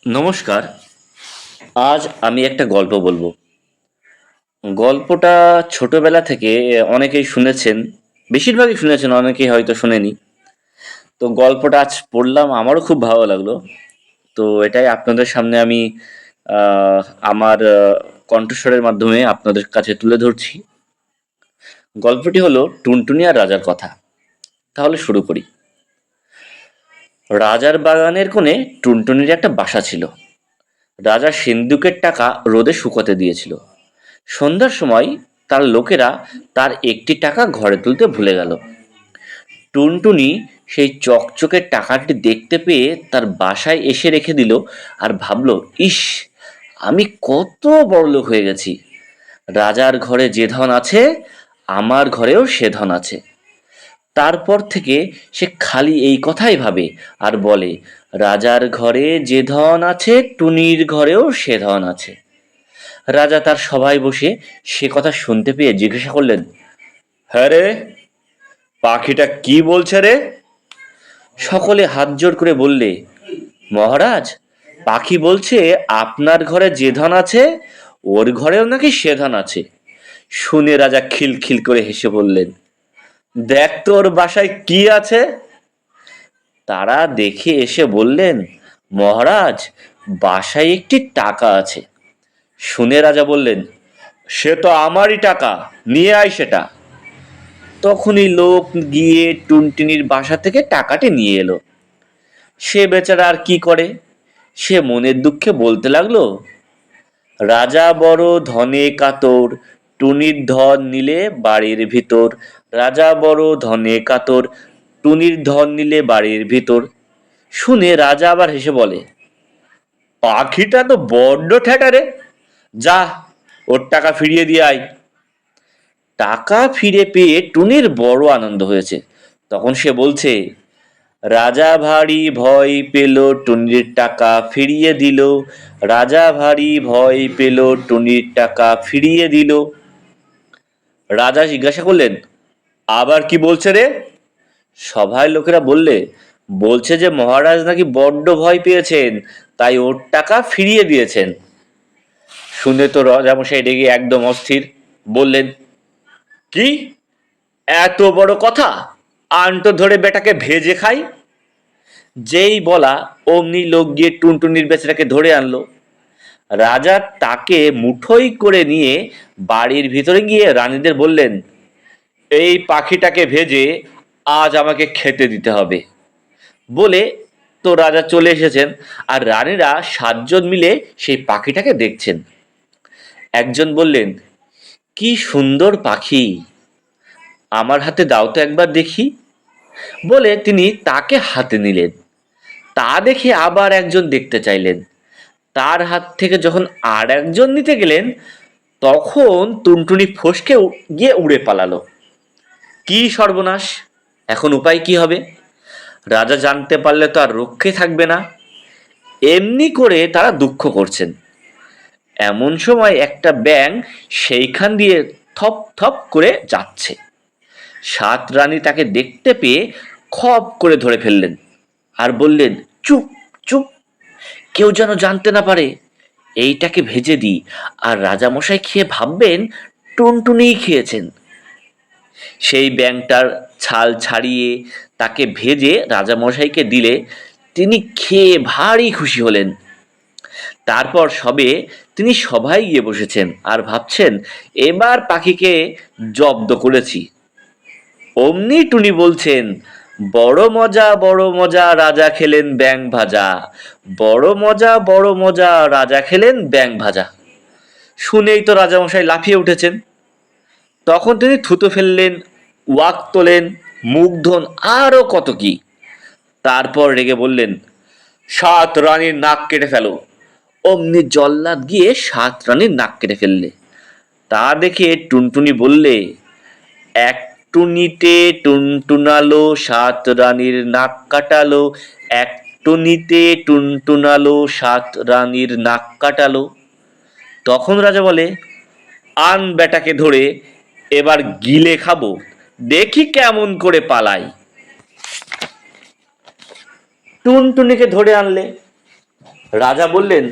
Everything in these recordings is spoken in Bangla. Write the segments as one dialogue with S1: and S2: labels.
S1: নমস্কার। আজ আমি একটা গল্প বলবো। গল্পটা ছোটবেলা থেকে অনেকেই শুনেছেন, বেশিরভাগই শুনেছেন, অনেকেই হয়তো শোনেনি। তো গল্পটা আজ পড়লাম, আমারও খুব ভালো লাগলো। তো এটাই আপনাদের সামনে আমি আহ, আমার কণ্ঠস্বরের মাধ্যমে আপনাদের কাছে তুলে ধরছি। গল্পটি হলো টুনটুনি আর রাজার কথা। তাহলে শুরু করি। রাজার বাগানের কোণে টুনটুনির একটা বাসা ছিল। রাজা সিন্দুকের টাকা রোদে শুকোতে দিয়েছিল। সন্ধ্যার সময় তার লোকেরা তার একটি টাকা ঘরে তুলতে ভুলে গেল। টুনটুনি সেই চকচকে টাকাটি দেখতে পেয়ে তার বাসায় এসে রেখে দিল আর ভাবল, ইস, আমি কত বড়লোক হয়ে গেছি। রাজার ঘরে যে ধন আছে, আমার ঘরেও সে ধন আছে। তারপর থেকে সে খালি এই কথাই ভাবে আর বলে, রাজার ঘরে যে ধন আছে, টুনির ঘরেও সে ধন আছে। রাজা তার সভায় বসে সে কথা শুনতে পেয়ে জিজ্ঞাসা করলেন, হ্যাঁ রে, পাখিটা কি বলছে রে? সকলে হাত জোড় করে বললে, মহারাজ, পাখি বলছে আপনার ঘরে যে ধন আছে, ওর ঘরেও নাকি সে ধন আছে। শুনে রাজা খিলখিল করে হেসে বললেন, দেখ তো ওর বাসায় কি আছে। তারা দেখে এসে বললেন, মহারাজ, বাসায় একটি টাকা আছে। শুনে রাজা বললেন, সে তো আমারই টাকা, নিয়ে আয় সেটা। তখনই লোক গিয়ে টুনটুনির বাসা থেকে টাকাটি নিয়ে এলো। সে বেচারা আর কি করে, সে মনের দুঃখে বলতে লাগলো, রাজা বড় ধনে কাতর, টুনির ধন নিলে বাড়ির ভিতর। রাজা বড় ধনে কাতর, টুনির ধন নিলে বাড়ির ভিতর। শুনে রাজা আবার হেসে বলে, পাখিটা তো বড্ড ঠেটা রে, যা, ওর টাকা ফিরিয়ে দিয়ে আয়। টাকা ফিরে পেয়ে টুনির বড় আনন্দ হয়েছে। তখন সে বলছে, রাজা ভারী ভয় পেল, টুনির টাকা ফিরিয়ে দিল। রাজা ভারী ভয় পেল, টুনির টাকা ফিরিয়ে দিল। রাজা জিজ্ঞাসা করলেন, আবার কি বলছে রে? সভায় লোকেরা বললে, বলছে যে মহারাজ নাকি বড্ড ভয় পেয়েছেন, তাই ওর টাকা ফিরিয়ে দিয়েছেন। শুনে তো রাজামশাই রেগে একদম অস্থির। বললেন, কি, এত বড় কথা? আনটো ধরে বেটাকে ভেজে খাই। যেই বলা অমনি লোক গিয়ে টুনটুনির বেচারাকে ধরে আনলো। রাজা তাকে মুঠোই করে নিয়ে বাড়ির ভিতরে গিয়ে রানীদের বললেন, এই পাখিটাকে ভেজে আজ আমাকে খেতে দিতে হবে। বলে তো রাজা চলে এসেছেন, আর রানীরা 7 জন মিলে সেই পাখিটাকে দেখছেন। একজন বললেন, কি সুন্দর পাখি, আমার হাতে দাও তো একবার দেখি। বলে তিনি তাকে হাতে নিলেন। তা দেখে আবার একজন দেখতে চাইলেন। তার হাত থেকে যখন আর একজন নিতে গেলেন, তখন টুনটুনি ফসকে গিয়ে উড়ে পালালো। কি সর্বনাশ! এখন উপায় কি হবে? রাজা জানতে পারলে তো আর রক্ষে থাকবে না। এমনি করে তারা দুঃখ করছেন। এমন সময় একটা ব্যাঙ সেইখান দিয়ে থপ থপ করে যাচ্ছে। 7 রানী তাকে দেখতে পেয়ে খপ করে ধরে ফেললেন আর বললেন, চুপ, চুপ, কেউ যেন জানতে না পারে। এইটাকে ভেজে দিই, আর রাজামশাই খেয়ে ভাববেন টুনটুনিই খেয়েছেন। সেই ব্যাঙটার ছাল ছাড়িয়ে তাকে ভেজে রাজামশাইকে দিলে তিনি খেয়ে ভারী খুশি হলেন। তারপর সবে তিনি সভায় গিয়ে বসেছেন আর ভাবছেন, এবার পাখিকে জব্দ করেছি। অমনি টুনি বলছেন, বড় মজা, বড় মজা, রাজা খেলেন ব্যাঙ ভাজা। বড় মজা, বড় মজা, রাজা খেলেন ব্যাঙ ভাজা। শুনেই তো রাজামশাই লাফিয়ে উঠেছেন। তখন তিনি থুতো ফেললেন, ওয়াক তোলেন, মুখ ধোন, আরো কত কি। তারপর রেগে বললেন, 7 রানীর নাক কেটে ফেলো। অমনি জল্লাদ গিয়ে 7 রানীর নাক কেটে ফেললে। তা দেখে টুনটুনি বললে, এক টুনিতে টুনটুনালো, 7 রানীর নাক কাটালো। এক টুনিতে টুনটুনালো, 7 রানীর নাক কাটালো। তখন রাজা বলে, আন বেটাকে ধরে, এবার গিলে খাবো, দেখি কেমন করে পালাই। টুনটুনিকে ধরে আনলে। রাজা বললেন,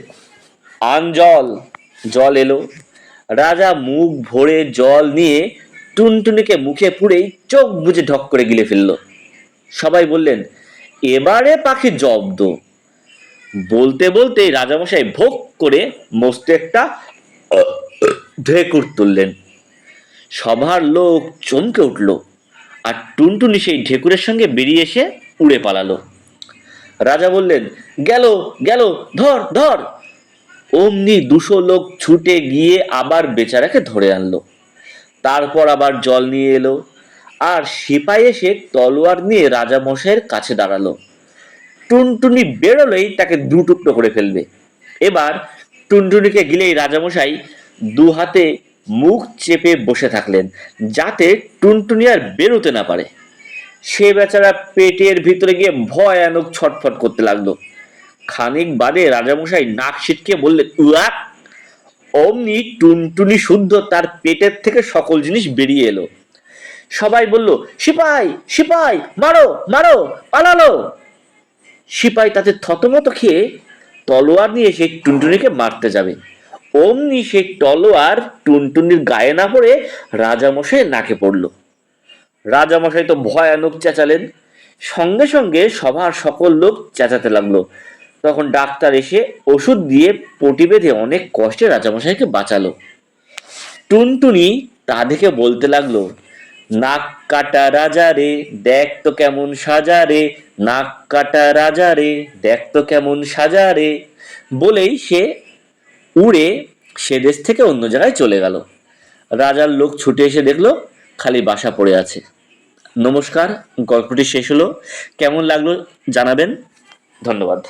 S1: আন জল। জল এলো। রাজা মুখ ভরে জল নিয়ে টুনটুনিকে মুখে পুরেই চোখ বুজে ঢক করে গিলে ফেলল। সবাই বললেন, এবারে পাখি জব্দ। বলতে বলতেই রাজামশাই ভোগ করে মস্ত একটা ঢেকুর তুললেন। সভার লোক চমকে উঠল, আর টুনটুনি সেই ঢেকুরের সঙ্গে বেরিয়ে এসে উড়ে পালালো। রাজা বললেন, গেল গেল, ধর ধর। অমনি 200 লোক ছুটে গিয়ে আবার বেচারাকে ধরে আনলো। তারপর আবার জল নিয়ে এলো, আর সিপাই এসে তলোয়ার নিয়ে রাজামশাইয়ের কাছে দাঁড়ালো। টুনটুনি বেরোলেই তাকে 2 টুকরো করে ফেলবে। এবার টুনটুনিকে গিলেই রাজামশাই 2 হাতে মুখ চেপে বসে থাকলেন, যাতে টুনটুনি আর বেরোতে না পারে। সে বেচারা পেটের ভিতরে গিয়ে ভয়ানক ছটফট করতে লাগলো। খানিক বাদে রাজামশাই নাক ছিটকে বললেন, উয়াক। অমনি টুনটুনি শুদ্ধ তার পেটের থেকে সকল জিনিস বেরিয়ে এলো। সবাই বলল, সিপাই সিপাই, মারো মারো, পালালো। সিপাই তাতে থতমত খেয়ে তলোয়ার নিয়ে সেই টুনটুনিকে মারতে যাবে। অমনি সেই তলোয়ার টুনটুনির গায়ে না পড়ে রাজামশাই নাকে পড়ল। রাজামশাই তো ভয়ানক চেঁচালেন। সঙ্গে সঙ্গে সভার সকল লোক চেঁচাতে লাগলো। তখন ডাক্তার এসে ওষুধ দিয়ে পটি বেঁধে অনেক কষ্টে রাজামশাইকে বাঁচালো। টুনটুনি তা দেখে বলতে লাগলো, নাক কাটা রাজা রে, দেখ তো কেমন সাজা রে, নাক কাটা রাজা রে, দেখ তো কেমন সাজা রে। বলেই সে উড়ে সে দেশ থেকে অন্য জায়গায় চলে গেল। রাজার লোক ছুটে এসে দেখলো খালি বাসা পড়ে আছে। নমস্কার, গল্পটি শেষ হলো। কেমন লাগলো জানাবেন। ধন্যবাদ।